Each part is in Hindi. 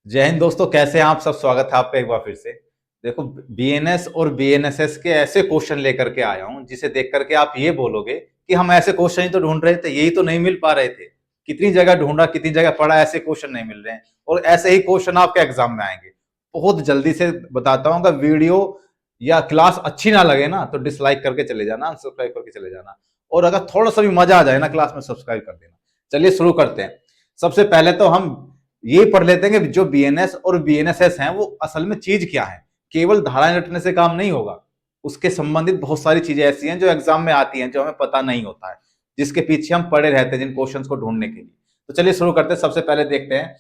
जय हिंद दोस्तों, कैसे हैं आप सब। स्वागत है आपका एक बार फिर से। देखो, बीएनएस और बीएनएसएस के ऐसे क्वेश्चन लेकर के आया हूं जिसे देख करके आप ये बोलोगे कि हम ऐसे क्वेश्चन ही तो ढूंढ रहे थे, यही तो नहीं मिल पा रहे थे। कितनी जगह ढूंढा, कितनी जगह पढ़ा, ऐसे क्वेश्चन नहीं मिल रहे हैं। और ऐसे ही क्वेश्चन आपके एग्जाम में आएंगे। बहुत जल्दी से बताता हूँ, अगर वीडियो या क्लास अच्छी ना लगे ना तो डिसलाइक करके चले जाना, अनसब्सक्राइब करके चले जाना। और अगर थोड़ा सा भी मजा आ जाए ना क्लास में, सब्सक्राइब कर देना। चलिए शुरू करते हैं। सबसे पहले तो हम ये पढ़ लेते हैं कि जो बीएनएस और बीएनएसएस हैं वो असल में चीज क्या है। केवल धाराएं रटने से काम नहीं होगा, उसके संबंधित बहुत सारी चीजें ऐसी हैं जो एग्जाम में आती हैं, जो हमें पता नहीं होता है, जिसके पीछे हम पड़े रहते हैं जिन क्वेश्चंस को ढूंढने के लिए। तो चलिए शुरू करते हैं। सबसे पहले देखते हैं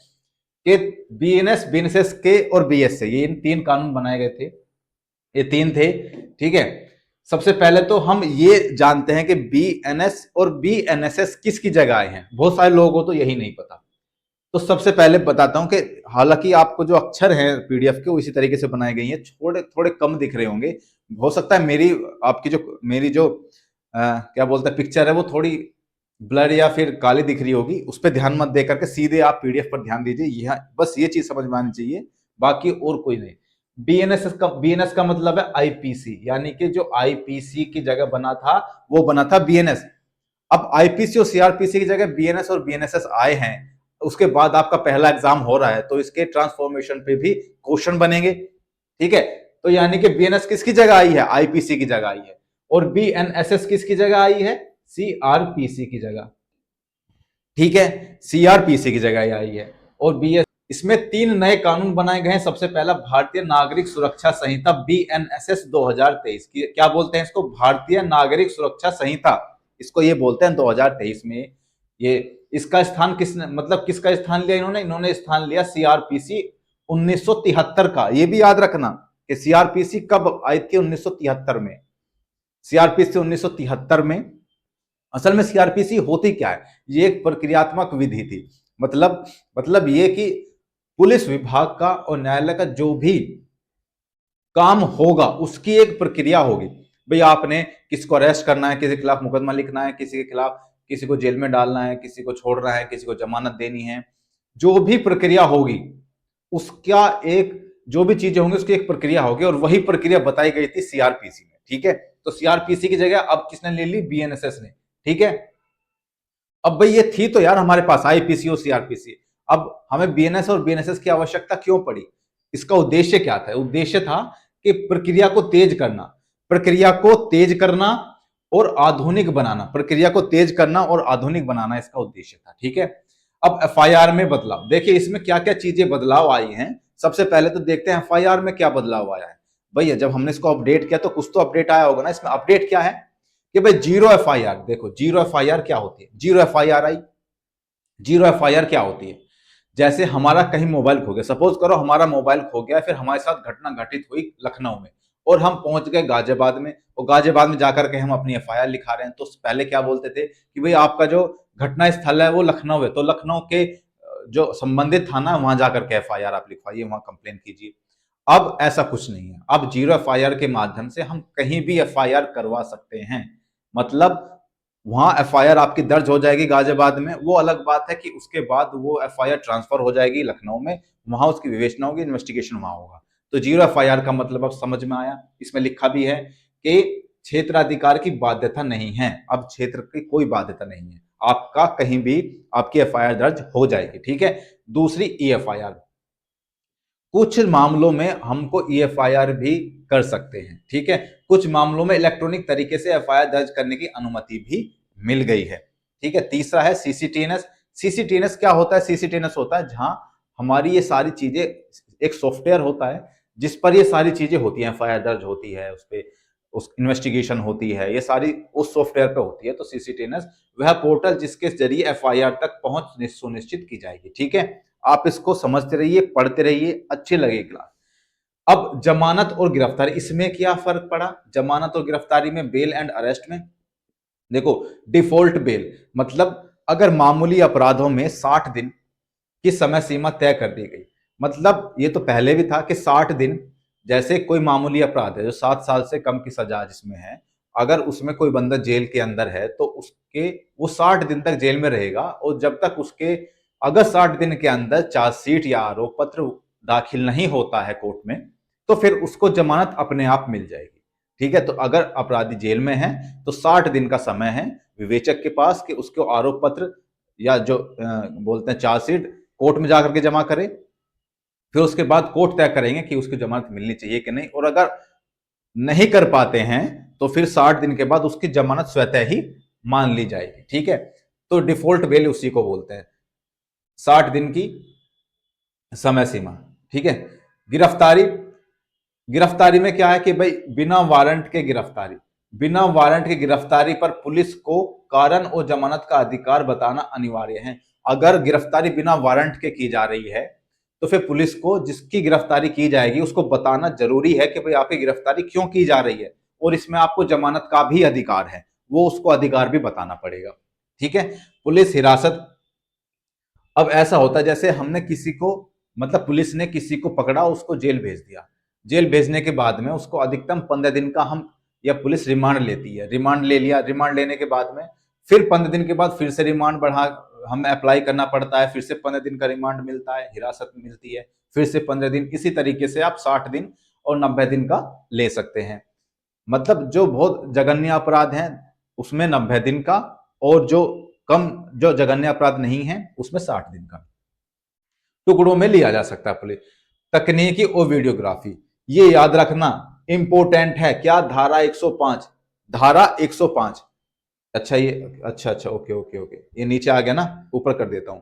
कि बीएनएस, बीएनएसएस के और बीएस से ये इन तीन कानून बनाए गए थे। ये तीन थे, ठीक है। सबसे पहले तो हम ये जानते हैं कि बीएनएस और बीएनएसएस किसकी जगह आए हैं। बहुत सारे लोगों को तो यही नहीं पता। तो सबसे पहले बताता हूं कि हालांकि आपको जो अक्षर हैं पीडीएफ के वो इसी तरीके से बनाए गई हैं, थोड़े थोड़े कम दिख रहे होंगे। हो सकता है मेरी जो क्या बोलते हैं पिक्चर है वो थोड़ी ब्लर या फिर काली दिख रही होगी। उस पर ध्यान मत दे करके सीधे आप पीडीएफ पर ध्यान दीजिए। यह बस ये चीज समझ में आनी चाहिए, बाकी और कोई नहीं। बीएनएस का मतलब है आईपीसी, यानी कि जो आईपीसी की जगह बना था वो बना था बीएनएस। अब आईपीसी और सीआरपीसी की जगह बीएनएस और बीएनएसएस आए हैं। उसके बाद आपका पहला एग्जाम हो रहा है तो इसके ट्रांसफॉर्मेशन पे भी क्वेश्चन बनेंगे, ठीक है। तो यानी कि बीएनएस किसकी जगह आई है? आईपीसी की जगह आई है। और बीएनएसएस किसकी जगह आई है? सीआरपीसी की जगह, ठीक है। सीआरपीसी की जगह आई है। और बीएस इसमें तीन नए कानून बनाए गए हैं। सबसे पहला भारतीय नागरिक सुरक्षा संहिता बीएनएसएस 2023 की, क्या बोलते हैं इसको? भारतीय नागरिक सुरक्षा संहिता, इसको ये बोलते हैं 2023 में। ये इसका स्थान किसने, मतलब किसका स्थान लिया इन्होंने स्थान लिया सीआरपीसी 1973 का। ये भी याद रखना कि सीआरपीसी कब आई थी? 1973 में। सीआरपीसी 1973 में। असल में सीआरपीसी होती क्या है? ये एक प्रक्रियात्मक विधि थी। मतलब ये कि पुलिस विभाग का और न्यायालय का जो भी काम होगा उसकी एक प्रक्रिया होगी। भाई आपने किसको अरेस्ट करना है, किसी के खिलाफ मुकदमा लिखना है, किसी के खिलाफ किसी को जेल में डालना है, किसी को छोड़ना है, किसी को जमानत देनी है, जो भी प्रक्रिया होगी उसका एक, जो भी चीजें होंगी उसकी एक प्रक्रिया होगी। और वही प्रक्रिया बताई गई थी सीआरपीसी में, ठीक है। तो सीआरपीसी की जगह अब किसने ले ली? बीएनएसएस ने, ठीक है। अब भाई ये थी तो यार हमारे पास आईपीसी और सीआरपीसी। अब हमें बीएनएस और बीएनएसएस की आवश्यकता क्यों पड़ी? इसका उद्देश्य क्या था? उद्देश्य था कि प्रक्रिया को तेज करना, प्रक्रिया को तेज करना और आधुनिक बनाना, प्रक्रिया को तेज करना और आधुनिक बनाना इसका उद्देश्य था, ठीक है। अब एफआईआर में बदलाव, देखिए इसमें क्या क्या चीजें बदलाव आई हैं। सबसे पहले तो देखते हैं एफआईआर में क्या बदलाव आया है। भैया जब हमने इसको अपडेट किया तो कुछ तो अपडेट आया होगा ना। इसमें अपडेट क्या है कि भाई जीरो एफआईआर। देखो जीरो एफआईआर क्या होती है? जीरो एफआईआर आई। जीरो एफआईआर क्या होती है? जैसे हमारा कहीं मोबाइल खो गया, सपोज करो हमारा मोबाइल खो गया, फिर हमारे साथ घटना घटित हुई लखनऊ में और हम पहुंच गए गाजियाबाद में, और गाजियाबाद में जाकर के हम अपनी एफआईआर लिखा रहे हैं। तो पहले क्या बोलते थे कि भाई आपका जो घटना स्थल है वो लखनऊ है, तो लखनऊ के जो संबंधित थाना है वहां जाकर के एफआईआर आप लिखवाइए, वहां कंप्लेन कीजिए। अब ऐसा कुछ नहीं है। अब जीरो एफआईआर के माध्यम से हम कहीं भी एफआईआर करवा सकते हैं। मतलब वहां एफआईआर आपकी दर्ज हो जाएगी गाजियाबाद में, वो अलग बात है कि उसके बाद वो एफआईआर ट्रांसफर हो जाएगी लखनऊ में, वहां उसकी विवेचना होगी, इन्वेस्टिगेशन वहां होगा। तो जीरो एफआईआर का मतलब अब समझ में आया। इसमें लिखा भी है कि क्षेत्राधिकार की बाध्यता नहीं है। अब क्षेत्र की कोई बाध्यता नहीं है, आपका कहीं भी आपकी एफआईआर दर्ज हो जाएगी, ठीक है। दूसरी ईएफआईआर, कुछ मामलों में हमको ईएफआईआर भी कर सकते हैं, ठीक है। कुछ मामलों में इलेक्ट्रॉनिक तरीके से एफआईआर दर्ज करने की अनुमति भी मिल गई है, ठीक है। तीसरा है सीसीटीएनएस। सीसीटीएनएस क्या होता है? सीसीटीएनएस होता है जहां हमारी ये सारी चीजें, एक सॉफ्टवेयर होता है जिस पर ये सारी चीजें होती हैं, एफआईआर दर्ज होती है, उस पर उस इन्वेस्टिगेशन होती है, ये सारी उस सॉफ्टवेयर पे होती है। तो सीसीटीएनएस वह पोर्टल जिसके जरिए एफआईआर तक पहुंच सुनिश्चित की जाएगी, ठीक है। आप इसको समझते रहिए, पढ़ते रहिए, अच्छी लगेगी क्लास। अब जमानत और गिरफ्तारी, इसमें क्या फर्क पड़ा? जमानत और गिरफ्तारी में, बेल एंड अरेस्ट में, देखो डिफॉल्ट बेल मतलब अगर मामूली अपराधों में 60 दिन की समय सीमा तय कर दी गई। मतलब ये तो पहले भी था कि 60 दिन, जैसे कोई मामूली अपराध है जो 7 साल से कम की सजा जिसमें है, अगर उसमें कोई बंदा जेल के अंदर है तो उसके वो 60 दिन तक जेल में रहेगा, और जब तक उसके अगर 60 दिन के अंदर चार्जशीट या आरोप पत्र दाखिल नहीं होता है कोर्ट में, तो फिर उसको जमानत अपने आप मिल जाएगी। ठीक है, तो अगर अपराधी जेल में है तो 60 दिन का समय है विवेचक के पास कि उसको आरोप पत्र या जो बोलते हैं चार्जशीट कोर्ट में जाकर के जमा करे। फिर उसके बाद कोर्ट तय करेंगे कि उसकी जमानत मिलनी चाहिए कि नहीं, और अगर नहीं कर पाते हैं तो फिर 60 दिन के बाद उसकी जमानत स्वतः ही मान ली जाएगी। ठीक है, तो डिफॉल्ट बेल उसी को बोलते हैं, 60 दिन की समय सीमा। ठीक है, गिरफ्तारी, गिरफ्तारी में क्या है कि भाई बिना वारंट के गिरफ्तारी, बिना वारंट की गिरफ्तारी पर पुलिस को कारण और जमानत का अधिकार बताना अनिवार्य है। अगर गिरफ्तारी बिना वारंट के की जा रही है तो फिर पुलिस को जिसकी गिरफ्तारी की जाएगी उसको बताना जरूरी है कि भाई आपकी गिरफ्तारी क्यों की जा रही है, और इसमें आपको जमानत का भी अधिकार है, वो उसको अधिकार भी बताना पड़ेगा। ठीक है, पुलिस हिरासत, अब ऐसा होता है जैसे हमने किसी को, मतलब पुलिस ने किसी को पकड़ा, उसको जेल भेज दिया, जेल भेजने के बाद में उसको अधिकतम 15 दिन का हम या पुलिस रिमांड लेती है, रिमांड ले लिया, रिमांड लेने के बाद में फिर 15 दिन के बाद फिर से रिमांड बढ़ा हमें अप्लाई करना पड़ता है, फिर से 15 दिन का रिमांड मिलता है, हिरासत मिलती है, फिर से 15 दिन, इसी तरीके से आप 60 दिन और 90 दिन का ले सकते हैं। मतलब जो बहुत जघन्य अपराध हैं उसमें 90 दिन का, और जो कम, जो जघन्य अपराध नहीं है उसमें 60 दिन का टुकड़ों में लिया जा सकता है पुलिस। तकनीकी और वीडियोग्राफी, ये याद रखना इंपॉर्टेंट है। क्या? धारा 105, धारा 105। अच्छा ये, अच्छा ओके ओके ओके, ये नीचे आ गया ना, ऊपर कर देता हूं।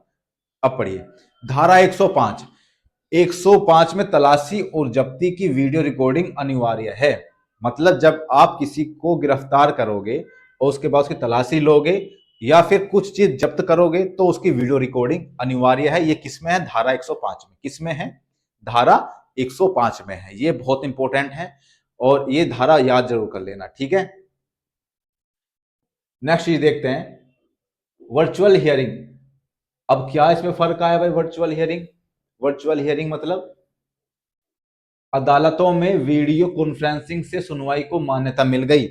अब पढ़िए धारा 105, 105 में तलाशी और जब्ती की वीडियो रिकॉर्डिंग अनिवार्य है। मतलब जब आप किसी को गिरफ्तार करोगे और उसके बाद उसकी तलाशी लोगे या फिर कुछ चीज जब्त करोगे तो उसकी वीडियो रिकॉर्डिंग अनिवार्य है। ये किसमें है? धारा 105 में। किसमें है? धारा 105 में है। ये बहुत इंपॉर्टेंट है और ये धारा याद जरूर कर लेना। ठीक है, नेक्स्ट चीज देखते हैं, वर्चुअल हियरिंग। अब क्या इसमें फर्क आया भाई? वर्चुअल हियरिंग, वर्चुअल हियरिंग मतलब अदालतों में वीडियो कॉन्फ्रेंसिंग से सुनवाई को मान्यता मिल गई।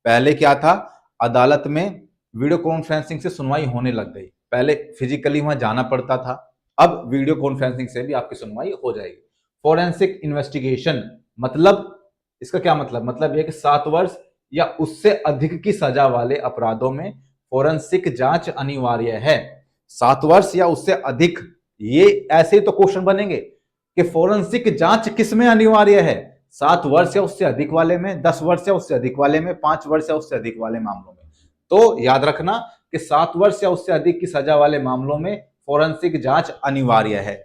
पहले क्या था? अदालत में वीडियो कॉन्फ्रेंसिंग से सुनवाई होने लग गई, पहले फिजिकली वहां जाना पड़ता था, अब वीडियो कॉन्फ्रेंसिंग से भी आपकी सुनवाई हो जाएगी। फोरेंसिक इन्वेस्टिगेशन मतलब, इसका क्या मतलब? मतलब यह कि 7 वर्ष या उससे अधिक की सजा वाले अपराधों में फोरेंसिक जांच अनिवार्य है। 7 वर्ष या उससे अधिक, ये ऐसे ही तो क्वेश्चन बनेंगे कि फोरेंसिक जांच किसमें अनिवार्य है? 7 वर्ष या उससे अधिक वाले में, 10 वर्ष या उससे अधिक वाले में, 5 वर्ष या उससे अधिक वाले मामलों में। तो याद रखना कि 7 वर्ष या उससे अधिक की सजा वाले मामलों में फोरेंसिक जांच अनिवार्य है।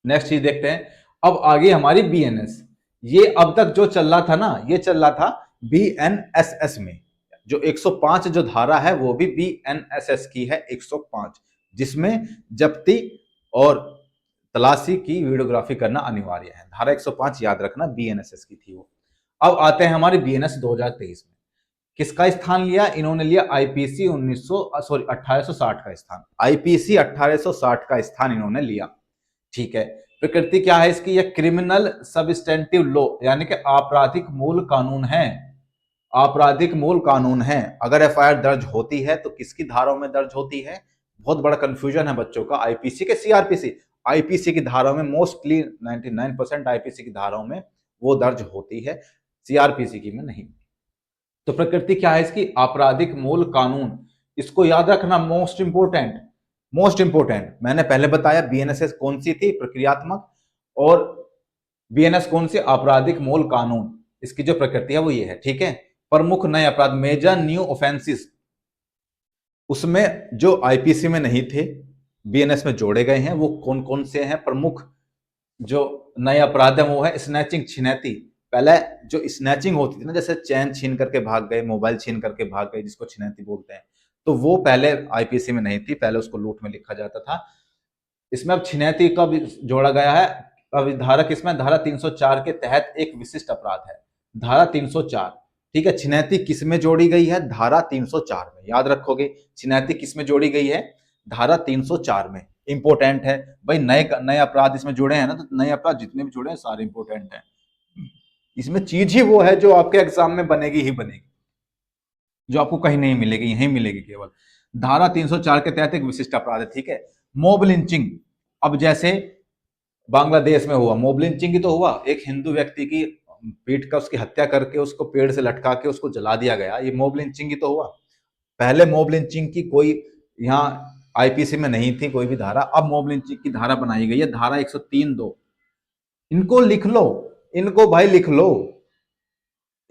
नेक्स्ट चीज देखते हैं, अब आगे हमारी बीएनएस। ये अब तक जो चल रहा था ना, ये चल रहा था बीएनएसएस में। जो 105 जो धारा है वो भी बीएनएसएस की है, 105, जिसमें जब्ती और तलाशी की वीडियोग्राफी करना अनिवार्य है। धारा 105 याद रखना, बीएनएसएस की थी वो। अब आते हैं हमारे बीएनएस 2023 में। किसका स्थान लिया इन्होंने? लिया आईपीसी 1860 का स्थान, आईपीसी 1860 का स्थान इन्होंने लिया। ठीक है, प्रकृति क्या है इसकी? यह क्रिमिनल सबस्टेंटिव लॉ यानी कि आपराधिक मूल कानून है, आपराधिक मूल कानून है। अगर एफआईआर दर्ज होती है तो किसकी धाराओं में दर्ज होती है? बहुत बड़ा कंफ्यूजन है बच्चों का, आईपीसी के सीआरपीसी। आईपीसी की धाराओं में मोस्टली 99% आईपीसी की धाराओं में वो दर्ज होती है, सीआरपीसी की में नहीं। तो प्रकृति क्या है इसकी? आपराधिक मूल कानून। इसको याद रखना, मोस्ट इंपोर्टेंट, मोस्ट इंपोर्टेंट। मैंने पहले बताया बीएनएसएस कौन सी थी? प्रक्रियात्मक, और बीएनएस कौन सी? आपराधिक मूल कानून। इसकी जो प्रकृति है वो ये है। ठीक है, प्रमुख नए अपराध, मेजर न्यू ऑफेंसेस, उसमें जो आईपीसी में नहीं थे बीएनएस में जोड़े गए हैं, वो कौन कौन से हैं? प्रमुख जो नए अपराध है वो है स्नैचिंग, छिनैती। पहले जो स्नैचिंग होती थी ना, जैसे चैन छीन करके भाग गए, मोबाइल छीन करके भाग गए, जिसको छिनैती बोलते हैं, तो वो पहले आईपीसी में नहीं थी, पहले उसको लूट में लिखा जाता था। इसमें अब छिनैती का भी जोड़ा गया है। अब धारा किसमें? धारा 304 के तहत एक विशिष्ट अपराध है, धारा 304। ठीक है, छिनैती किसमें जोड़ी गई है? धारा 304 में। याद रखोगे, छिनैती किसमें जोड़ी गई है? धारा 304 में। इंपोर्टेंट है भाई, नए नए अपराध इसमें जुड़े हैं ना, तो नए अपराध जितने भी जुड़े हैं सारे इंपोर्टेंट हैं। इसमें चीज ही वो है जो आपके एग्जाम में बनेगी ही बनेगी, जो आपको कहीं नहीं मिलेगी, यहीं मिलेगी केवल। धारा 304 के तहत एक विशिष्ट अपराध है। ठीक है, मॉब लिंचिंग, अब जैसे बांग्लादेश में हुआ मॉब लिंचिंग ही तो हुआ, एक हिंदू व्यक्ति की पीट कर उसकी हत्या करके उसको पेड़ से लटका के उसको जला दिया गया, ये मॉब लिंचिंग ही तो हुआ। पहले मॉब लिंचिंग की कोई यहाँ आईपीसी में नहीं थी कोई भी धारा, अब मॉब लिंचिंग की धारा बनाई गई है, धारा 103(2). इनको लिख लो, इनको भाई लिख लो,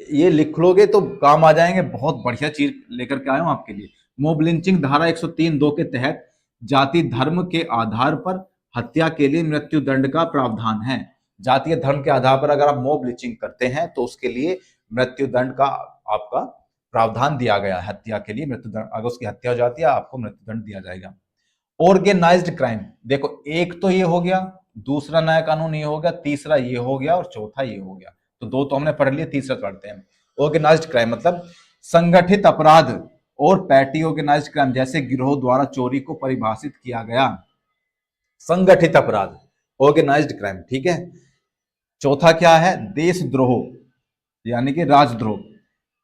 ये लिख लोगे तो काम आ जाएंगे, बहुत बढ़िया चीज लेकर के आया हूं आपके लिए। मॉब लिंचिंग धारा 103(2) के तहत जाति धर्म के आधार पर हत्या के लिए मृत्यु दंड का प्रावधान है। जातीय धर्म के आधार पर अगर आप मॉब लिंचिंग करते हैं तो उसके लिए मृत्यु दंड का आपका प्रावधान दिया गया है। हत्या के लिए मृत्यु दंड, अगर उसकी हत्या हो जाती है आपको मृत्यु दंड दिया जाएगा। ऑर्गेनाइज्ड क्राइम, देखो एक तो ये हो गया, दूसरा नया कानून ये हो गया, तीसरा ये हो गया और चौथा ये हो गया। तो दो तो हमने पढ़ लिए, तीसरा पढ़ते हैं। ऑर्गेनाइज्ड क्राइम मतलब संगठित अपराध और पैटी ऑर्गेनाइज्ड क्राइम जैसे गिरोह द्वारा चोरी को परिभाषित किया गया। संगठित अपराध, ऑर्गेनाइज्ड क्राइम, ठीक है। चौथा क्या है, देशद्रोह यानी कि राजद्रोह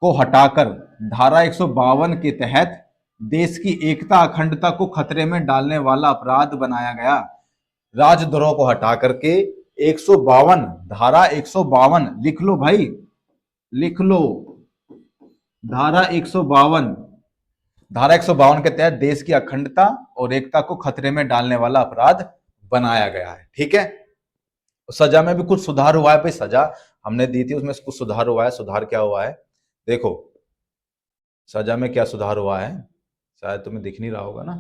को हटाकर धारा 152 के तहत देश की एकता अखंडता को खतरे में डालने वाला अपराध बनाया गया। राजद्रोह को हटा करके 152, धारा 152 लिख लो भाई, लिख लो, धारा 152, धारा 152 के तहत देश की अखंडता और एकता को खतरे में डालने वाला अपराध बनाया गया है, ठीक है। सजा में भी कुछ सुधार हुआ है भाई, सजा हमने दी थी उसमें कुछ सुधार हुआ है। सुधार क्या हुआ है, देखो सजा में क्या सुधार हुआ है, शायद तुम्हें दिख नहीं रहा होगा ना।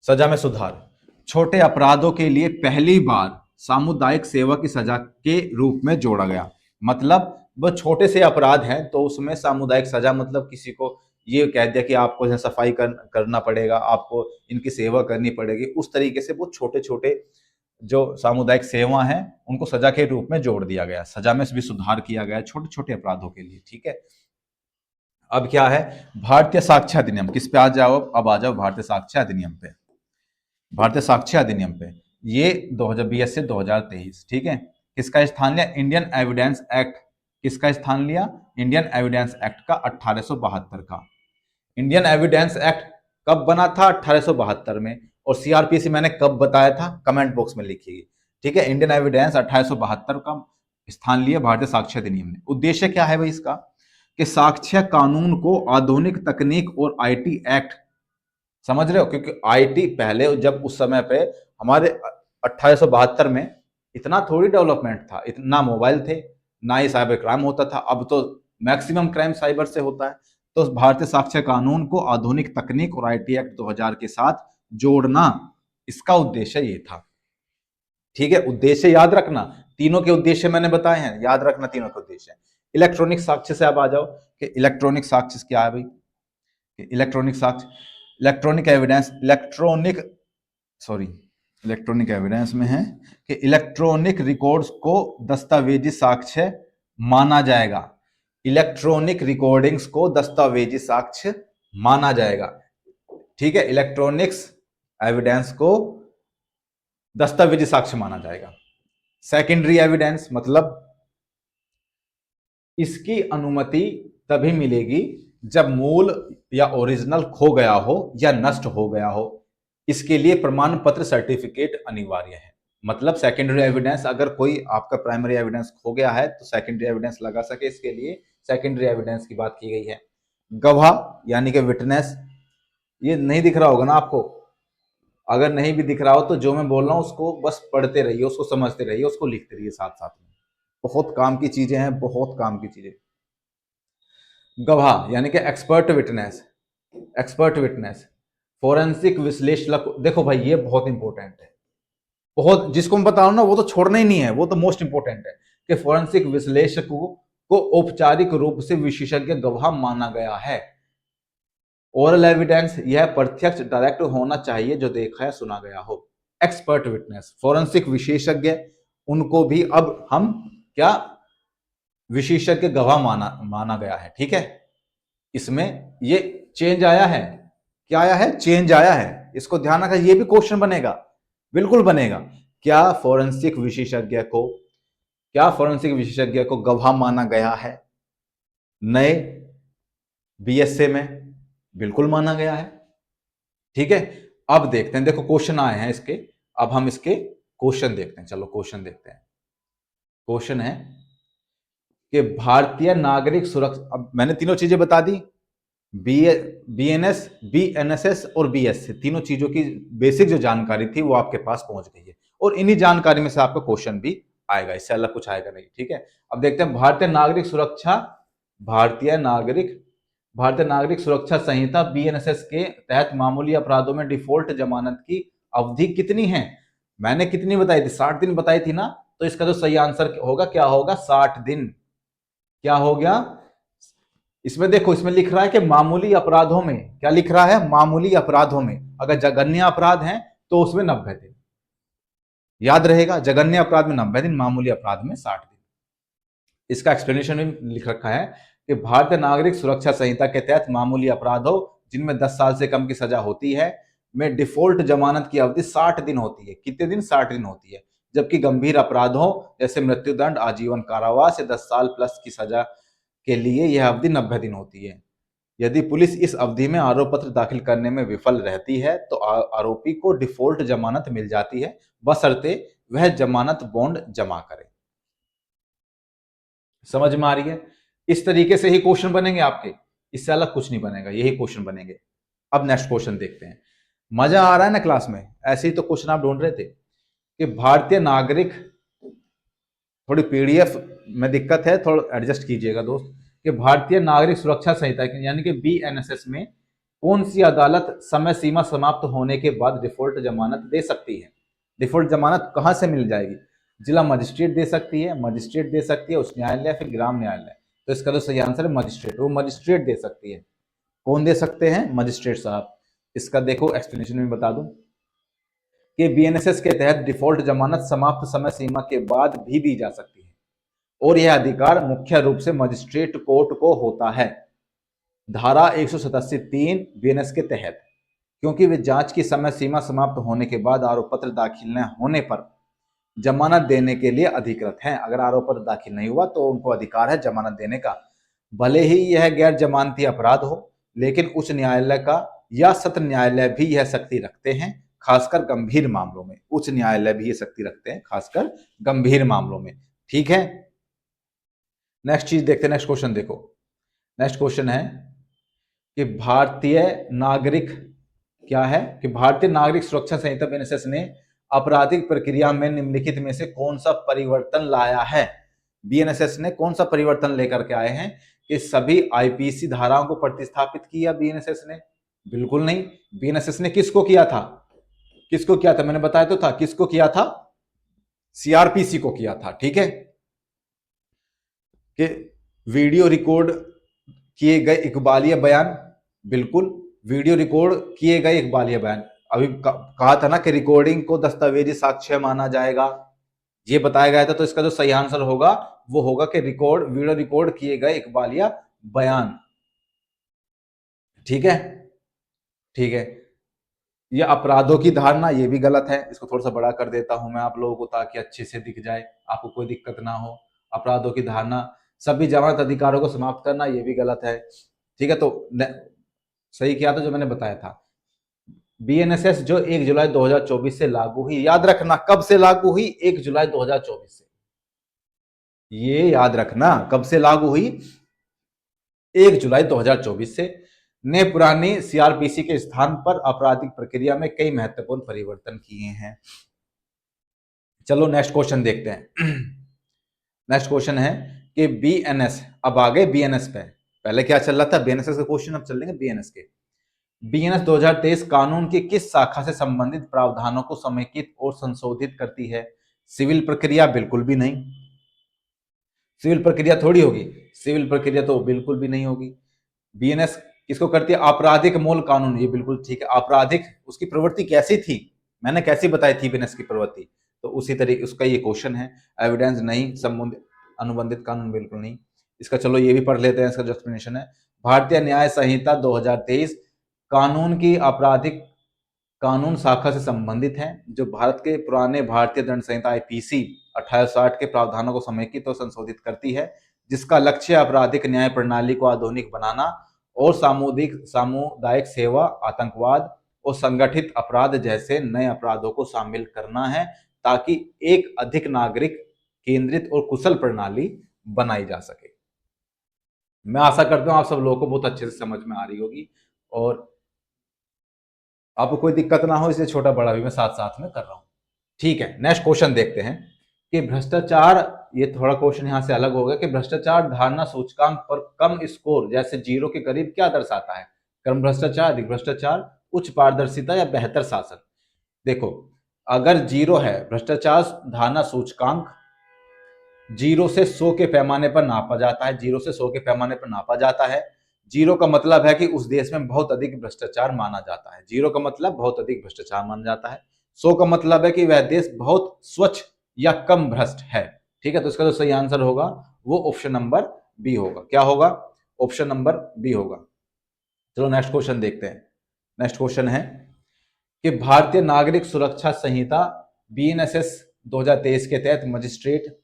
सजा में सुधार, छोटे अपराधों के लिए पहली बार सामुदायिक सेवा की सजा के रूप में जोड़ा गया। मतलब वो छोटे से अपराध हैं तो उसमें सामुदायिक सजा, मतलब किसी को ये कह दिया कि आपको सफाई करना पड़ेगा, आपको इनकी सेवा करनी पड़ेगी, उस तरीके से वो छोटे छोटे जो सामुदायिक सेवा हैं उनको सजा के रूप में जोड़ दिया गया। सजा में भी सुधार किया गया छोटे छोटे अपराधों के लिए, ठीक है। अब क्या है, भारतीय साक्ष्य अधिनियम, किस पे आ जाओ, अब आ जाओ भारतीय साक्ष्य अधिनियम पे। भारतीय साक्ष्य अधिनियम पे ये 2020 से 2023, ठीक है। किसका स्थान लिया, इंडियन एविडेंस एक्ट, किसका स्थान लिया, इंडियन एविडेंस एक्ट का 1872 का। इंडियन एविडेंस एक्ट कब बना था, 1872 में। और सीआरपीसी मैंने कब बताया था, कमेंट बॉक्स में लिखिए, ठीक है। इंडियन एविडेंस 1872 का स्थान लिया भारतीय साक्ष्य अधिनियम ने। उद्देश्य क्या है भाई इसका, कि साक्ष्य कानून को आधुनिक तकनीक और आईटी एक्ट, समझ रहे हो, क्योंकि आईटी पहले जब उस समय पे हमारे 1872 में इतना थोड़ी डेवलपमेंट था, इतना मोबाइल थे ना ही साइबर क्राइम होता था, अब तो मैक्सिमम क्राइम साइबर से होता है। तो भारतीय साक्ष्य कानून को आधुनिक तकनीक और आईटी एक्ट 2000 के साथ जोड़ना, इसका उद्देश्य ये था, ठीक है। उद्देश्य याद रखना, तीनों के उद्देश्य मैंने बताए हैं, याद रखना तीनों के उद्देश्य। इलेक्ट्रॉनिक साक्ष्य से अब आ जाओ कि इलेक्ट्रॉनिक साक्ष्य क्या है भाई। इलेक्ट्रॉनिक साक्ष्य, इलेक्ट्रॉनिक एविडेंस, इलेक्ट्रॉनिक एविडेंस में है कि इलेक्ट्रॉनिक रिकॉर्ड्स को दस्तावेजी साक्ष्य माना जाएगा। इलेक्ट्रॉनिक रिकॉर्डिंग्स को दस्तावेजी साक्ष्य माना जाएगा, ठीक है। इलेक्ट्रॉनिक्स एविडेंस को दस्तावेजी साक्ष्य माना जाएगा। सेकेंडरी एविडेंस मतलब इसकी अनुमति तभी मिलेगी जब मूल या ओरिजिनल खो गया हो या नष्ट हो गया हो, इसके लिए प्रमाण पत्र सर्टिफिकेट अनिवार्य है। मतलब सेकेंडरी एविडेंस, अगर कोई आपका प्राइमरी एविडेंस खो गया है तो सेकेंडरी एविडेंस लगा सके, इसके लिए सेकेंडरी एविडेंस की बात की गई है। गवाह यानी कि विटनेस, ये नहीं दिख रहा होगा ना आपको, अगर नहीं भी दिख रहा हो तो जो मैं बोल रहा हूं उसको बस पढ़ते रहिए, उसको समझते रहिए, उसको लिखते रहिए साथ साथ में, बहुत काम की चीजें हैं, बहुत काम की चीजें। गवाह यानी कि expert witness, expert witness, forensic विश्लेषक, देखो भाई ये बहुत इंपॉर्टेंट है, बहुत, जिसको मैं बता रहा हूं ना वो तो छोड़ना ही नहीं है, वो तो मोस्ट इंपॉर्टेंट है कि फोरेंसिक विश्लेषकों को औपचारिक रूप से विशेषज्ञ गवाह माना गया है। ओरल एविडेंस, यह प्रत्यक्ष डायरेक्ट होना चाहिए जो देखा है सुना गया हो। एक्सपर्ट विटनेस, फोरेंसिक विशेषज्ञ, उनको भी अब हम क्या विशेषज्ञ गवाह माना गया है, ठीक है। इसमें ये चेंज आया है, क्या आया है, चेंज आया है, इसको ध्यान रखा, ये भी क्वेश्चन बनेगा, बिल्कुल बनेगा। क्या फोरेंसिक विशेषज्ञ को गवाह माना गया है नए बीएसए में, बिल्कुल माना गया है, ठीक है। अब देखते हैं, देखो क्वेश्चन आए हैं इसके, अब हम इसके क्वेश्चन देखते हैं। चलो क्वेश्चन देखते हैं। क्वेश्चन है कि भारतीय नागरिक सुरक्षा, अब मैंने तीनों चीजें बता दी, बी बीएनएस, बीएनएसएस और बीएससी, तीनों चीजों की बेसिक जो जानकारी थी वो आपके पास पहुंच गई है, और इन्हीं जानकारी में से आपका क्वेश्चन भी आएगा, इससे अलग कुछ आएगा नहीं। ठीक है, अब देखते हैं भारतीय नागरिक सुरक्षा, भारतीय नागरिक भारतीय नागरिक सुरक्षा संहिता बीएनएसएस के तहत मामूली अपराधों में डिफॉल्ट जमानत की अवधि कितनी है? मैंने कितनी बताई थी? 60 दिन बताई थी ना। तो इसका जो सही आंसर होगा क्या होगा? 60 दिन। क्या हो गया इसमें? देखो इसमें लिख रहा है कि मामूली अपराधों में, क्या लिख रहा है? मामूली अपराधों में। अगर जघन्य अपराध है तो उसमें 90 दिन। याद रहेगा, जघन्य अपराध में 90 दिन, मामूली अपराध में 60 दिन। इसका एक्सप्लेनेशन भी लिख रखा है कि भारतीय नागरिक सुरक्षा संहिता के तहत मामूली अपराधों जिनमें 10 साल से कम की सजा होती है में डिफॉल्ट जमानत की अवधि 60 दिन होती है। कितने दिन? 60 दिन होती है। जबकि गंभीर अपराधों जैसे मृत्युदंड, आजीवन कारावास या 10 साल प्लस की सजा के लिए यह अवधि 90 दिन होती है। यदि पुलिस इस अवधि में आरोप पत्र दाखिल करने में विफल रहती है तो आरोपी को डिफॉल्ट जमानत मिल जाती है, बशर्ते वह जमानत बॉन्ड जमा करे। समझ में आ रही है? इस तरीके से ही क्वेश्चन बनेंगे आपके, इससे अलग कुछ नहीं बनेगा, यही क्वेश्चन बनेंगे। अब नेक्स्ट क्वेश्चन देखते हैं। मजा आ रहा है ना क्लास में? ऐसे ही तो क्वेश्चन आप ढूंढ रहे थे कि भारतीय नागरिक, थोड़ी पीडीएफ में दिक्कत है, थोड़ा एडजस्ट कीजिएगा दोस्त, कि भारतीय नागरिक सुरक्षा संहिता यानी कि बीएनएसएस में कौन सी अदालत समय सीमा समाप्त होने के बाद डिफॉल्ट जमानत दे सकती है? डिफॉल्ट जमानत कहां से मिल जाएगी? जिला मजिस्ट्रेट दे सकती है, मजिस्ट्रेट दे सकती है, उच्च न्यायालय, फिर ग्राम न्यायालय। तो इसका तो सही आंसर है मजिस्ट्रेट। वो मजिस्ट्रेट दे सकती है। कौन दे सकते हैं? मजिस्ट्रेट साहब। इसका देखो एक्सप्लेनेशन में बता दूं कि बीएनएसएस के तहत डिफॉल्ट जमानत समाप्त समय सीमा के बाद भी दी जा सकती है, और यह अधिकार मुख्य रूप से मजिस्ट्रेट कोर्ट को होता है। धारा 187(3) बीएनएस के तहत, क्योंकि वे जांच की समय सीमा समाप्त होने के बाद आरोप पत्र दाखिल न होने पर जमानत देने के लिए अधिकृत हैं। अगर आरोप पत्र दाखिल नहीं हुआ तो उनको अधिकार है जमानत देने का, भले ही यह गैर जमानती अपराध हो। लेकिन उच्च न्यायालय का या सत्र न्यायालय भी यह शक्ति रखते हैं, खासकर गंभीर मामलों में। उच्च न्यायालय भी यह शक्ति रखते हैं, खासकर गंभीर मामलों में। ठीक है, नेक्स्ट चीज देखते हैं। नेक्स्ट क्वेश्चन देखो। नेक्स्ट क्वेश्चन है कि भारतीय नागरिक, क्या है कि भारतीय नागरिक सुरक्षा संहिता बीएनएसएस ने आपराधिक प्रक्रिया में निम्नलिखित में से कौन सा परिवर्तन लाया है? बीएनएसएस ने कौन सा परिवर्तन लेकर के आए हैं कि सभी आईपीसी धाराओं को प्रतिस्थापित किया बीएनएसएस ने? बिल्कुल नहीं। बीएनएसएस ने किसको किया था? किसको किया था? मैंने बताया तो था किसको किया था? सीआरपीसी को किया था। ठीक है, कि वीडियो रिकॉर्ड किए गए इकबालिया बयान, बिल्कुल वीडियो रिकॉर्ड किए गए इकबालिया बयान। अभी कहा था ना कि रिकॉर्डिंग को दस्तावेजी साक्ष्य माना जाएगा, ये बताया गया था। तो इसका जो सही आंसर होगा वो होगा कि वीडियो रिकॉर्ड किए गए इकबालिया बयान। ठीक है, ठीक है। ये अपराधों की धारणा, ये भी गलत है। इसको थोड़ा सा बड़ा कर देता हूं मैं आप लोगों को ताकि अच्छे से दिख जाए, आपको कोई दिक्कत ना हो। अपराधों की धारणा, सभी जमानत अधिकारों को समाप्त करना, ये भी गलत है। ठीक है, तो सही किया था जो मैंने बताया था। बीएनएसएस जो 1 जुलाई 2024 से लागू हुई, याद रखना कब से लागू हुई? 1 जुलाई 2024 से। ये याद रखना कब से लागू हुई? 1 जुलाई 2024 से। ने पुरानी सीआरपीसी के स्थान पर आपराधिक प्रक्रिया में कई महत्वपूर्ण परिवर्तन किए हैं। चलो नेक्स्ट क्वेश्चन देखते हैं। नेक्स्ट क्वेश्चन है कि बीएनएस, अब आ गए बीएनएस पे। पहले क्या चल रहा था? बीएनएस का क्वेश्चन, अब चलेंगे बीएनएस के। बीएनएस 2023 कानून की किस शाखा से संबंधित प्रावधानों को समेकित और संशोधित करती है? सिविल प्रक्रिया? बिल्कुल भी नहीं। सिविल प्रक्रिया थोड़ी होगी, सिविल प्रक्रिया तो बिल्कुल भी नहीं होगी। बीएनएस किसको करती है? आपराधिक मूल कानून। ये बिल्कुल ठीक है। आपराधिक, उसकी प्रवृत्ति कैसी थी, मैंने कैसी बताई थी बीएनएस की प्रवृत्ति, तो उसी तरीके उसका ये क्वेश्चन है। एविडेंस नहीं, संबंधित अनुबंधित कानून बिल्कुल नहीं। इसका चलो ये भी पढ़ लेते हैं, इसका जो एक्सप्लेनेशन है। भारतीय न्याय संहिता 2023 कानून की आपराधिक कानून शाखा से संबंधित है, जो भारत के पुराने भारतीय दंड संहिता आईपीसी 1860 के प्रावधानों को समेकित और संशोधित करती है, जिसका लक्ष्य आपराधिक न्याय प्रणाली को आधुनिक बनाना और सामुदायिक सेवा, आतंकवाद और संगठित अपराध जैसे नए अपराधों को शामिल करना है, ताकि एक अधिक नागरिक केंद्रित और कुशल प्रणाली बनाई जा सके। मैं आशा करता हूं आप सब लोगों को बहुत अच्छे से समझ में आ रही होगी और आपको कोई दिक्कत ना हो, इसलिए छोटा बड़ा भी मैं साथ साथ में कर रहा हूं। ठीक है, नेक्स्ट क्वेश्चन देखते हैं कि भ्रष्टाचार, ये थोड़ा क्वेश्चन यहां से अलग हो गया कि भ्रष्टाचार धारणा सूचकांक पर कम स्कोर जैसे 0 के करीब क्या दर्शाता है? कम भ्रष्टाचार, अधिक भ्रष्टाचार, उच्च पारदर्शिता या बेहतर शासन। देखो, अगर 0 है भ्रष्टाचार धारणा सूचकांक, 0 से 100 के पैमाने पर नापा जाता है, 0 से 100 के पैमाने पर नापा जाता है। 0 का मतलब है कि उस देश में बहुत अधिक भ्रष्टाचार माना जाता है, 0 का मतलब बहुत अधिक भ्रष्टाचार माना जाता है। 100 का मतलब है कि वह देश बहुत स्वच्छ या कम भ्रष्ट है। ठीक है, तो इसका जो सही आंसर होगा वो ऑप्शन नंबर बी होगा। क्या होगा? ऑप्शन नंबर बी होगा। चलो नेक्स्ट क्वेश्चन देखते हैं। नेक्स्ट क्वेश्चन है कि भारतीय नागरिक सुरक्षा संहिता बीएनएसएस 2023 के तहत मजिस्ट्रेट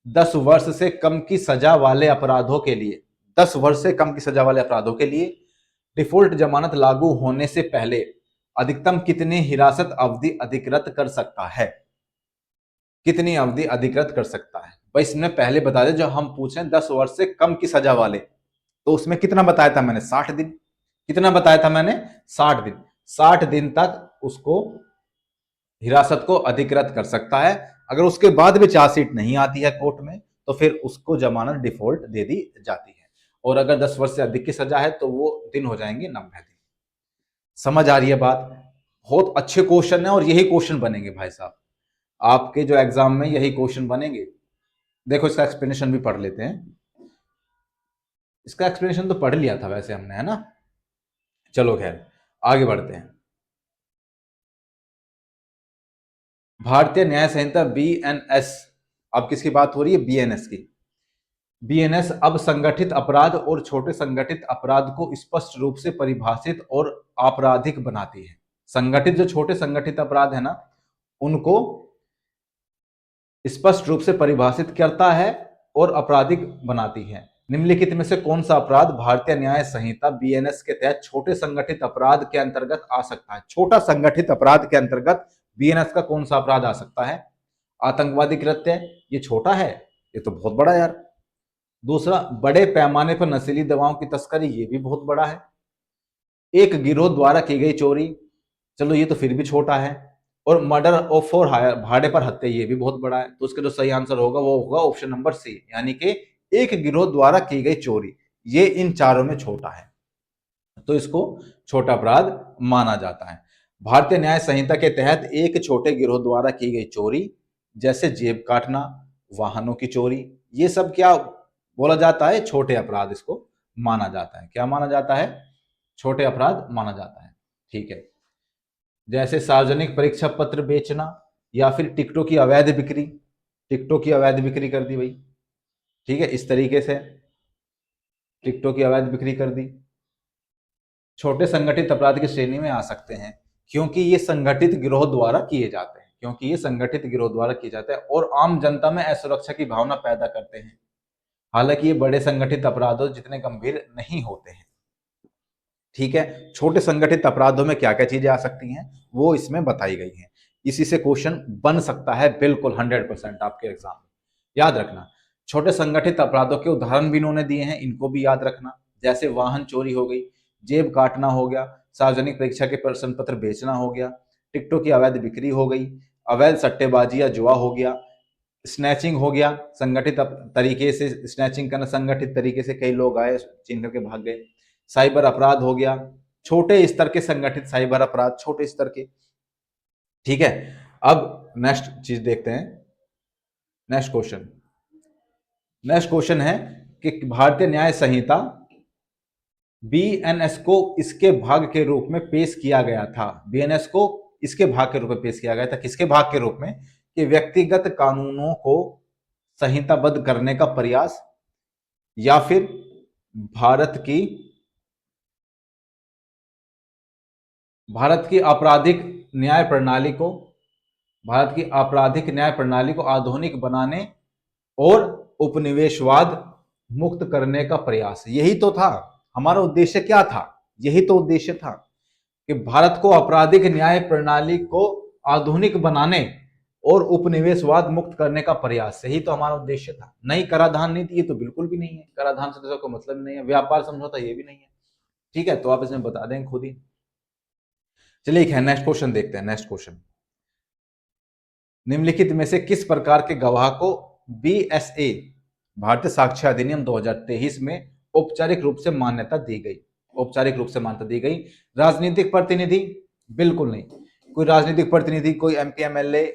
10 वर्ष से कम की सजा वाले अपराधों के लिए, 10 वर्ष से कम की सजा वाले अपराधों के लिए डिफॉल्ट जमानत लागू होने से पहले अधिकतम कितनी हिरासत अवधि अधिकृत कर सकता है? कितनी अवधि अधिकृत कर सकता है भाई? इसमें पहले बता दे, जो हम पूछे 10 वर्ष से कम की सजा वाले, तो उसमें कितना बताया था मैंने? 60 दिन। कितना बताया था मैंने? 60 दिन। 60 दिन तक उसको हिरासत को अधिकृत कर सकता है। अगर उसके बाद भी चार्जशीट नहीं आती है कोर्ट में, तो फिर उसको जमानत डिफॉल्ट दे दी जाती है। और अगर 10 वर्ष से अधिक की सजा है तो वो दिन हो जाएंगे 90 दिन। समझ आ रही है बात? बहुत अच्छे क्वेश्चन है और यही क्वेश्चन बनेंगे भाई साहब, आपके जो एग्जाम में यही क्वेश्चन बनेंगे। देखो, इसका एक्सप्लेनेशन भी पढ़ लेते हैं। इसका एक्सप्लेनेशन तो पढ़ लिया था वैसे हमने, है ना? चलो खैर, आगे बढ़ते हैं। भारतीय न्याय संहिता बीएनएस, अब किसकी बात हो रही है? बीएनएस की। बीएनएस अब संगठित अपराध और छोटे संगठित अपराध को स्पष्ट रूप से परिभाषित और आपराधिक बनाती है। संगठित, जो छोटे संगठित अपराध है ना, उनको स्पष्ट रूप से परिभाषित करता है और आपराधिक बनाती है। निम्नलिखित में से कौन सा अपराध भारतीय न्याय संहिता बीएनएस के तहत छोटे संगठित अपराध के अंतर्गत आ सकता है? छोटा संगठित अपराध के अंतर्गत बीएनएस का कौन सा अपराध आ सकता है? आतंकवादी कृत्य, ये छोटा है, ये तो बहुत बड़ा यार। दूसरा, बड़े पैमाने पर नशीली दवाओं की तस्करी, ये भी बहुत बड़ा है। एक गिरोह द्वारा की गई चोरी, चलो ये तो फिर भी छोटा है। और मर्डर ऑफ फॉर हायर, भाड़े पर हत्या, ये भी बहुत बड़ा है। तो उसका जो सही आंसर होगा वो होगा ऑप्शन नंबर सी, यानी कि एक गिरोह द्वारा की गई चोरी, ये इन चारों में छोटा है, तो इसको छोटा अपराध माना जाता है। भारतीय न्याय संहिता के तहत एक छोटे गिरोह द्वारा की गई चोरी, जैसे जेब काटना, वाहनों की चोरी, ये सब क्या बोला जाता है? छोटे अपराध इसको माना जाता है। क्या माना जाता है? छोटे अपराध माना जाता है। ठीक है, जैसे सार्वजनिक परीक्षा पत्र बेचना या फिर टिकटों की अवैध बिक्री, टिकटों की अवैध बिक्री कर दी भाई। ठीक है, इस तरीके से टिकटों की अवैध बिक्री कर दी, छोटे संगठित अपराध की श्रेणी में आ सकते हैं, क्योंकि ये संगठित गिरोह द्वारा किए जाते हैं, क्योंकि ये संगठित गिरोह द्वारा किए जाते हैं और आम जनता में असुरक्षा की भावना पैदा करते हैं। हालांकि ये बड़े संगठित अपराधों जितने गंभीर नहीं होते हैं। ठीक है, छोटे संगठित अपराधों में क्या क्या चीजें आ सकती हैं वो इसमें बताई गई हैं। इसी से क्वेश्चन बन सकता है बिल्कुल 100% आपके एग्जाम में। याद रखना, छोटे संगठित अपराधों के उदाहरण भी इन्होंने दिए हैं, इनको भी याद रखना। जैसे वाहन चोरी हो गई, जेब काटना हो गया, सार्वजनिक परीक्षा के प्रश्न पत्र बेचना हो गया, टिकटों की अवैध बिक्री हो गई, अवैध सट्टेबाजी या जुआ हो गया, स्नैचिंग हो गया, संगठित तरीके से स्नैचिंग करना, संगठित तरीके से कई लोग आए छीन करके भाग गए, साइबर अपराध हो गया, छोटे स्तर के संगठित साइबर अपराध, छोटे स्तर के। ठीक है, अब नेक्स्ट चीज देखते हैं। नेक्स्ट क्वेश्चन, नेक्स्ट क्वेश्चन है कि भारतीय न्याय संहिता बीएनएस को इसके भाग के रूप में पेश किया गया था। बीएनएस को इसके भाग के रूप में पेश किया गया था, किसके भाग के रूप में? कि व्यक्तिगत कानूनों को संहिताबद्ध करने का प्रयास, या फिर भारत की आपराधिक न्याय प्रणाली को, भारत की आपराधिक न्याय प्रणाली को आधुनिक बनाने और उपनिवेशवाद मुक्त करने का प्रयास। यही तो था हमारा उद्देश्य। क्या था? यही तो उद्देश्य था कि भारत को आपराधिक न्याय प्रणाली को आधुनिक बनाने और उपनिवेशवाद मुक्त करने का प्रयास, यही तो हमारा उद्देश्य था। नई कराधान नीति, ये तो बिल्कुल भी नहीं है, कराधान से तो कोई मतलब नहीं है, व्यापार समझौता ये भी नहीं है। ठीक है, तो आप इसमें बता दें खुद ही। चलिए एक है, नेक्स्ट क्वेश्चन देखते हैं। नेक्स्ट क्वेश्चन, निम्नलिखित में से किस प्रकार के गवाह को बीएसए भारतीय साक्ष्य अधिनियम 2023 में औपचारिक रूप से मान्यता दी गई? औपचारिक रूप से मान्यता दी गई। राजनीतिक प्रतिनिधि? बिल्कुल नहीं। कोई राजनीतिक प्रतिनिधि, कोई एमपी एमएलए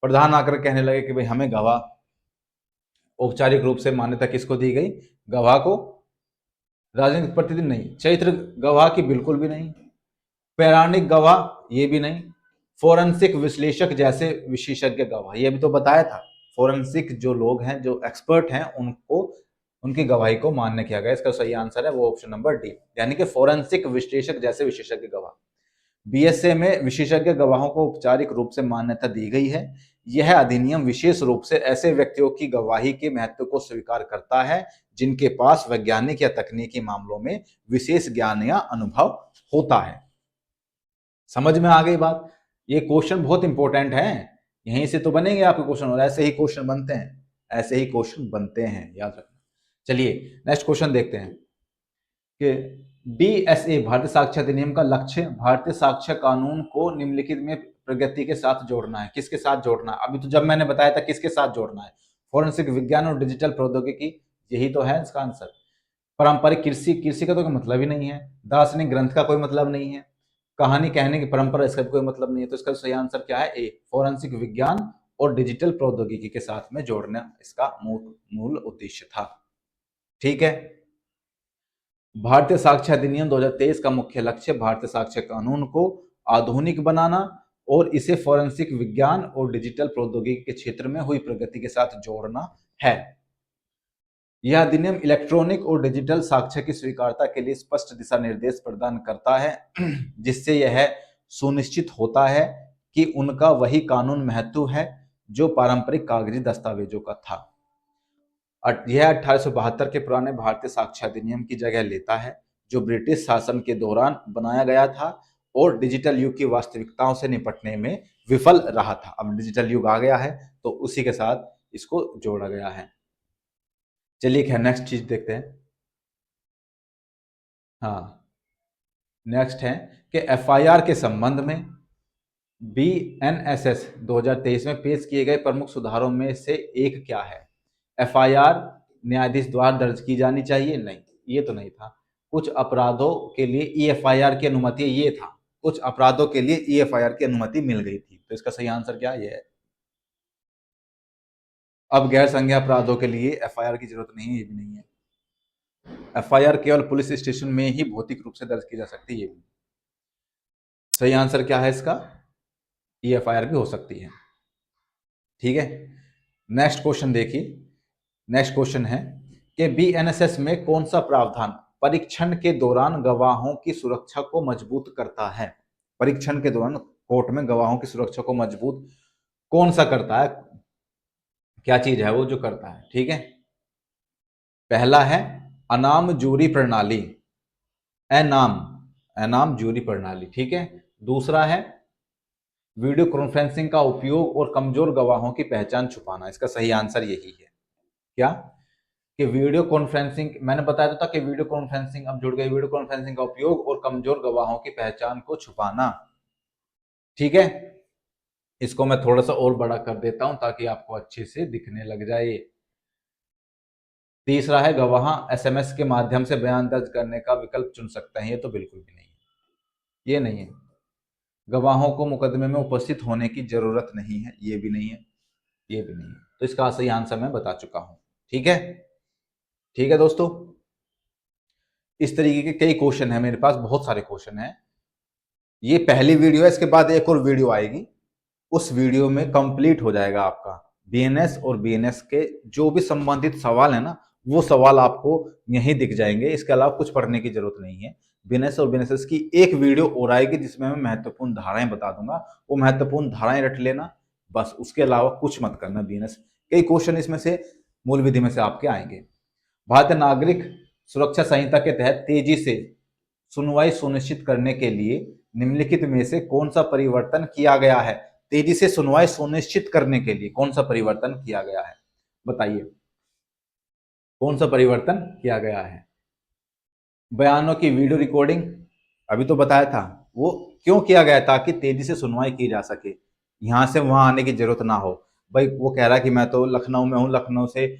प्रधान आकर कहने लगे कि भाई हमें गवाह, औपचारिक रूप से मान्यता किसको दी गई? गवाह को। राजनीतिक प्रतिनिधि नहीं। चरित्र गवाह की बिल्कुल भी नहीं। पौराणिक गवाह ये भी नहीं। फोरेंसिक विश्लेषक जैसे विशेषज्ञ गवाह, ये भी तो बताया था। फोरेंसिक जो लोग हैं, जो एक्सपर्ट हैं, उनको, उनकी गवाही को मान्य किया गया। इसका सही आंसर है वो ऑप्शन नंबर डी, यानी कि फोरेंसिक विश्लेषक जैसे विशेषज्ञ गवाह। बीएसए में विशेषज्ञ गवाहों को औपचारिक रूप से मान्यता दी गई है। यह अधिनियम विशेष रूप से ऐसे व्यक्तियों की गवाही के महत्व को स्वीकार करता है जिनके पास वैज्ञानिक या तकनीकी मामलों में विशेष ज्ञान या अनुभव होता है। समझ में आ गई बात? ये क्वेश्चन बहुत इंपॉर्टेंट है, यहीं से तो बनेंगे आपके क्वेश्चन, और ऐसे ही क्वेश्चन बनते हैं, ऐसे ही क्वेश्चन बनते हैं, याद रखना। चलिए नेक्स्ट क्वेश्चन देखते हैं कि बीएसए भारतीय साक्ष्य अधिनियम का लक्ष्य भारतीय साक्ष्य कानून को निम्नलिखित में प्रगति के साथ जोड़ना है। किसके साथ जोड़ना है? अभी तो जब मैंने बताया था किसके साथ जोड़ना है, फोरेंसिक विज्ञान और डिजिटल प्रौद्योगिकी, यही तो है इसका आंसर। पारंपरिक कृषि, कृषि का तो कोई मतलब ही नहीं है। दार्शनिक ग्रंथ का कोई मतलब नहीं है। कहानी कहने की परंपरा, इसका कोई मतलब नहीं है। तो इसका सही आंसर क्या है? ए, फोरेंसिक विज्ञान और डिजिटल प्रौद्योगिकी के साथ में जोड़ना इसका मूल उद्देश्य था। ठीक है। भारतीय साक्ष्य अधिनियम 2023 का मुख्य लक्ष्य भारतीय साक्ष्य कानून को आधुनिक बनाना और इसे फोरेंसिक विज्ञान और डिजिटल प्रौद्योगिकी के क्षेत्र में हुई प्रगति के साथ जोड़ना है। यह अधिनियम इलेक्ट्रॉनिक और डिजिटल साक्ष्य की स्वीकार्यता के लिए स्पष्ट दिशा निर्देश प्रदान करता है, जिससे यह सुनिश्चित होता है कि उनका वही कानून महत्व है जो पारंपरिक कागजी दस्तावेजों का था। यह 1872 के पुराने भारतीय साक्ष्य अधिनियम की जगह लेता है, जो ब्रिटिश शासन के दौरान बनाया गया था और डिजिटल युग की वास्तविकताओं से निपटने में विफल रहा था। अब डिजिटल युग आ गया है तो उसी के साथ इसको जोड़ा गया है। चलिए नेक्स्ट चीज देखते हैं। हाँ, नेक्स्ट है कि एफआईआर के संबंध में बीएनएसएस 2023 में पेश किए गए प्रमुख सुधारों में से एक क्या है? एफआईआर न्यायाधीश द्वारा दर्ज की जानी चाहिए? नहीं, ये तो नहीं था। कुछ अपराधों के लिए ईएफआईआर की अनुमति, ये था। कुछ अपराधों के लिए ईएफआईआर की अनुमति मिल गई थी। तो इसका सही आंसर क्या है? ये है। अब गैर संज्ञेय अपराधों के लिए एफआईआर की जरूरत नहीं है, ये भी नहीं है। एफआईआर केवल पुलिस स्टेशन में ही भौतिक रूप से दर्ज की जा सकती है, ये भी। सही आंसर क्या है इसका? ईएफआईआर भी हो सकती है। ठीक है, नेक्स्ट क्वेश्चन देखिए। नेक्स्ट क्वेश्चन है कि बीएनएसएस में कौन सा प्रावधान परीक्षण के दौरान गवाहों की सुरक्षा को मजबूत करता है? परीक्षण के दौरान कोर्ट में गवाहों की सुरक्षा को मजबूत कौन सा करता है? क्या चीज है वो जो करता है? ठीक है, पहला है अनाम जूरी प्रणाली, एनाम जूरी प्रणाली। ठीक है, दूसरा है वीडियो कॉन्फ्रेंसिंग का उपयोग और कमजोर गवाहों की पहचान छुपाना। इसका सही आंसर यही है। क्या? कि वीडियो कॉन्फ्रेंसिंग, मैंने बताया था कि वीडियो कॉन्फ्रेंसिंग, अब जुड़ गई, वीडियो कॉन्फ्रेंसिंग का उपयोग और कमजोर गवाहों की पहचान को छुपाना। ठीक है, इसको मैं थोड़ा सा और बड़ा कर देता हूं ताकि आपको अच्छे से दिखने लग जाए। तीसरा है गवाह एसएमएस के माध्यम से बयान दर्ज करने का विकल्प चुन सकते हैं। ये तो बिल्कुल भी नहीं है, ये नहीं है। गवाहों को मुकदमे में उपस्थित होने की जरूरत नहीं है, ये भी नहीं है, ये भी नहीं है। तो इसका सही आंसर मैं बता चुका हूं। ठीक है, ठीक है दोस्तों, इस तरीके के कई क्वेश्चन है मेरे पास, बहुत सारे क्वेश्चन है। ये पहली वीडियो है, इसके बाद एक और वीडियो आएगी, उस वीडियो में कंप्लीट हो जाएगा आपका बीएनएस और बीएनएस के जो भी संबंधित सवाल है ना, वो सवाल आपको यहीं दिख जाएंगे। इसके अलावा कुछ पढ़ने की जरूरत नहीं है। बीएनएस और बीएनएसएस की एक वीडियो और आएगी जिसमें मैं महत्वपूर्ण धाराएं बता दूंगा, वो महत्वपूर्ण धाराएं रट लेना बस, उसके अलावा कुछ मत करना। बीएनएस कई क्वेश्चन इसमें से मूल विधि में से आपके आएंगे। भारतीय नागरिक सुरक्षा संहिता के तहत तेजी से सुनवाई सुनिश्चित करने के लिए निम्नलिखित में से कौन सा परिवर्तन किया गया है? तेजी से सुनवाई सुनिश्चित करने के लिए कौन सा परिवर्तन किया गया है? बताइए, कौन सा परिवर्तन किया गया है? बयानों की वीडियो रिकॉर्डिंग, अभी तो बताया था। वो क्यों किया गया? ताकि तेजी से सुनवाई की जा सके, यहां से वहां आने की जरूरत ना हो। भाई वो कह रहा है कि मैं तो लखनऊ में हूँ, लखनऊ से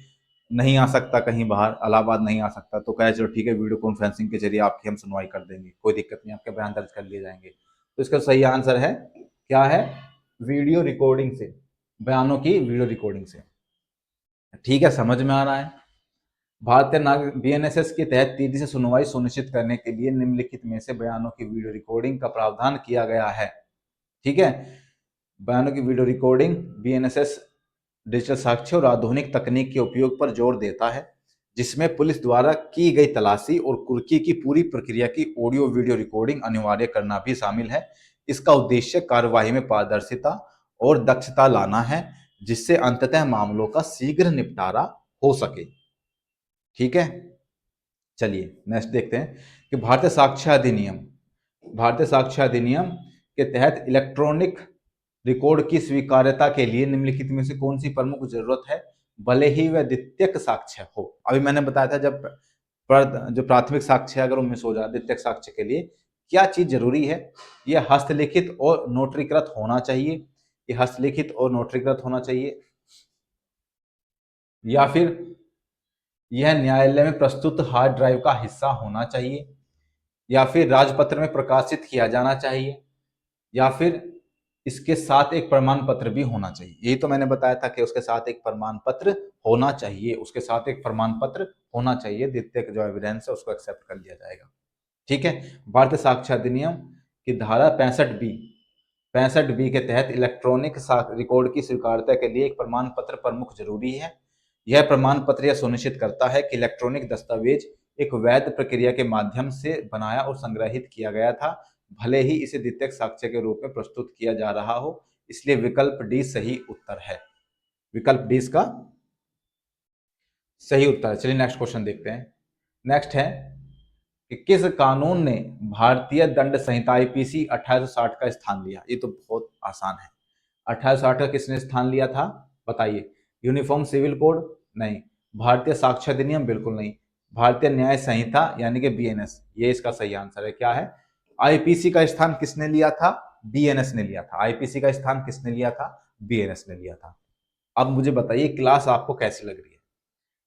नहीं आ सकता कहीं बाहर, इलाहाबाद नहीं आ सकता, तो कहे चलो ठीक है, वीडियो कॉन्फ्रेंसिंग के जरिए आपकी हम सुनवाई कर देंगे, कोई दिक्कत नहीं, आपके बयान दर्ज कर लिए जाएंगे। तो इसका सही आंसर है क्या है? वीडियो रिकॉर्डिंग से, बयानों की वीडियो रिकॉर्डिंग से। ठीक है, समझ में आ रहा है। भारतीय नागरिक बीएनएसएस के तहत तेजी से सुनवाई सुनिश्चित करने के लिए निम्नलिखित में से बयानों की वीडियो रिकॉर्डिंग का प्रावधान किया गया है। ठीक है, बयानों की वीडियो रिकॉर्डिंग बीएनएसएस डिजिटल साक्ष्य और आधुनिक तकनीक के उपयोग पर जोर देता है, जिसमें पुलिस द्वारा की गई तलाशी और कुर्की की पूरी प्रक्रिया की ऑडियो वीडियो रिकॉर्डिंग अनिवार्य करना भी शामिल है। इसका उद्देश्य कार्यवाही में पारदर्शिता और दक्षता लाना है, जिससे अंततः मामलों का शीघ्र निपटारा हो सके। ठीक है, चलिए नेक्स्ट देखते हैं कि भारतीय साक्ष्य अधिनियम के तहत इलेक्ट्रॉनिक रिकॉर्ड की स्वीकार्यता के लिए निम्नलिखित में से कौन सी प्रमुख जरूरत है? भले ही वह द्वितीयक साक्ष्य हो। अभी मैंने बताया था, जब जो प्राथमिक साक्ष्य अगर मिस हो जाए द्वितीयक साक्ष्य के लिए क्या चीज जरूरी है? यह हस्तलिखित और नोटरीकृत होना चाहिए, यह हस्तलिखित और नोटरीकृत होना चाहिए, या फिर यह न्यायालय में प्रस्तुत हार्ड ड्राइव का हिस्सा होना चाहिए, या फिर राजपत्र में प्रकाशित किया जाना चाहिए, या फिर इसके साथ एक प्रमाण पत्र भी होना चाहिए। यही तो मैंने बताया था कि उसके साथ एक प्रमाण पत्र होना चाहिए, उसके साथ एक प्रमाण पत्र होना चाहिए, द्वितीयक जो एविडेंस है उसको एक्सेप्ट कर लिया जाएगा। ठीक है, भारतीय साक्ष्य अधिनियम की धारा 65B के तहत इलेक्ट्रॉनिक रिकॉर्ड की स्वीकार्यता के लिए एक प्रमाण पत्र प्रमुख जरूरी है। यह प्रमाण पत्र यह सुनिश्चित करता है कि इलेक्ट्रॉनिक दस्तावेज एक वैध प्रक्रिया के माध्यम से बनाया और संग्रहित किया गया था, भले ही इसे द्वितीयक साक्ष्य के रूप में प्रस्तुत किया जा रहा हो। इसलिए विकल्प डी सही उत्तर है। विकल्प डी इसका सही उत्तर है। चलिए नेक्स्ट क्वेश्चन देखते हैं। नेक्स्ट है कि किस कानून ने भारतीय दंड संहिता आईपीसी 1860 का स्थान लिया? ये तो बहुत आसान है। 1860 का किसने स्थान लिया था? बताइए। Uniform civil code? नहीं। भारतीय साक्ष्य अधिनियम? बिल्कुल नहीं। भारतीय न्याय संहिता यानी कि बीएनएस, ये इसका सही आंसर है। क्या है? आईपीसी का स्थान किसने लिया था? बीएनएस ने लिया था। आईपीसी का स्थान किसने लिया था? बीएनएस ने लिया था। अब मुझे बताइए क्लास आपको कैसी लग रही है?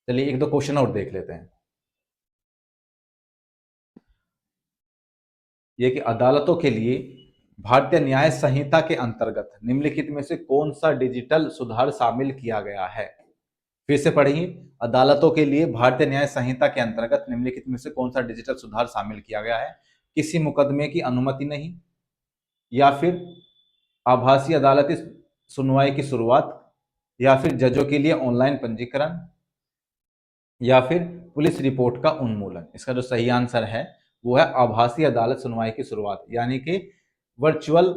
चलिए एक दो क्वेश्चन और देख लेते हैं। ये कि अदालतों के लिए भारतीय न्याय संहिता के अंतर्गत निम्नलिखित में से कौन सा डिजिटल सुधार शामिल किया गया है? फिर से पढ़िए। अदालतों के लिए भारतीय न्याय संहिता के अंतर्गत निम्नलिखित में से कौन सा डिजिटल सुधार शामिल किया गया है? किसी मुकदमे की अनुमति नहीं, या फिर आभासी अदालती सुनवाई की शुरुआत, या फिर जजों के लिए ऑनलाइन पंजीकरण, या फिर पुलिस रिपोर्ट का उन्मूलन। इसका जो सही आंसर है वो है आभासी अदालत सुनवाई की शुरुआत, यानी कि वर्चुअल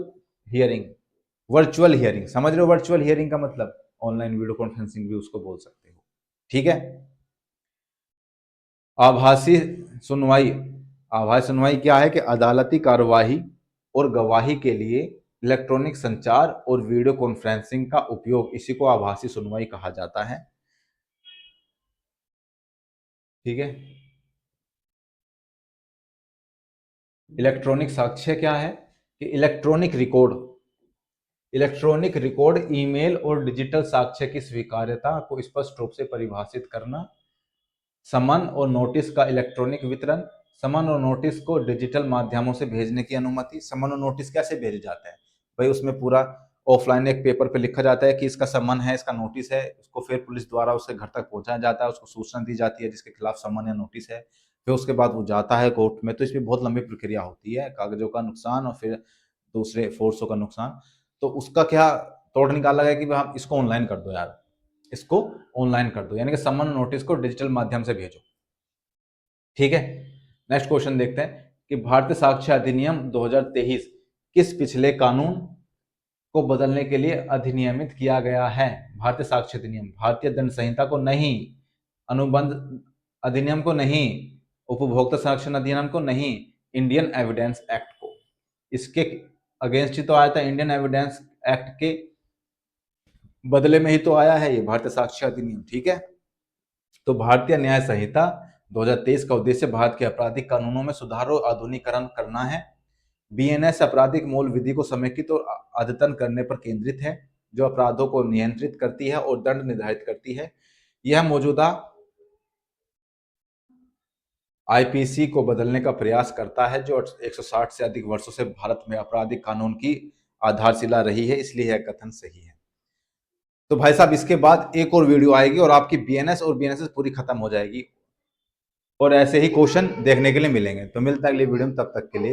हियरिंग। वर्चुअल हियरिंग समझ रहे हो? वर्चुअल हियरिंग का मतलब ऑनलाइन वीडियो कॉन्फ्रेंसिंग भी उसको बोल सकते हो। ठीक है, आभासी सुनवाई। आभासी सुनवाई क्या है कि अदालती कार्यवाही और गवाही के लिए इलेक्ट्रॉनिक संचार और वीडियो कॉन्फ्रेंसिंग का उपयोग, इसी को आभासी सुनवाई कहा जाता है। ठीक है, इलेक्ट्रॉनिक साक्ष्य क्या है कि इलेक्ट्रॉनिक रिकॉर्ड ईमेल और डिजिटल साक्ष्य की स्वीकार्यता को स्पष्ट रूप से परिभाषित करना, समन और नोटिस का इलेक्ट्रॉनिक वितरण, समन और नोटिस को डिजिटल माध्यमों से भेजने की अनुमति। समन और नोटिस कैसे भेजे जाते हैं भाई? उसमें पूरा ऑफलाइन एक पेपर पे लिखा जाता है कि इसका समन है, इसका नोटिस है, उसको फिर पुलिस द्वारा उसके घर तक पहुंचाया जाता है, उसको सूचना दी जाती है जिसके खिलाफ समन या नोटिस है, फिर उसके बाद वो जाता है कोर्ट में। तो इसमें बहुत लंबी प्रक्रिया होती है, कागजों का नुकसान और फिर दूसरे फोर्सों का नुकसान। तो उसका क्या तोड़ निकाला गया कि आप इसको ऑनलाइन कर दो यार, इसको ऑनलाइन कर दो, यानी कि समन नोटिस को डिजिटल माध्यम से भेजो। ठीक है, नेक्स्ट क्वेश्चन देखते हैं कि भारतीय साक्ष्य अधिनियम 2023 किस पिछले कानून को बदलने के लिए अधिनियमित किया गया है? भारतीय साक्ष्य अधिनियम भारतीय दंड संहिता को नहीं, अनुबंध अधिनियम को नहीं, उपभोक्ता संरक्षण अधिनियम को नहीं, इंडियन एविडेंस एक्ट को। इसके अगेंस्ट ही तो आया था, इंडियन एविडेंस एक्ट के बदले में ही तो आया है ये भारतीय साक्ष्य अधिनियम। ठीक है, तो भारतीय न्याय संहिता 2023 का उद्देश्य भारत के आपराधिक कानूनों में सुधार और आधुनिकीकरण करना है। बीएनएस आपराधिक मूल विधि को समेकित और अद्यतन करने पर केंद्रित है, जो अपराधों को नियंत्रित करती है और दंड निर्धारित करती है। यह मौजूदा आईपीसी को बदलने का प्रयास करता है, जो 160 से अधिक वर्षों से भारत में आपराधिक कानून की आधारशिला रही है, इसलिए यह कथन सही है। तो भाई साहब, इसके बाद एक और वीडियो आएगी और आपकी बीएनएस और बीएनएसएस पूरी खत्म हो जाएगी और ऐसे ही क्वेश्चन देखने के लिए मिलेंगे। तो मिलता है अगली वीडियो में, तब तक के लिए।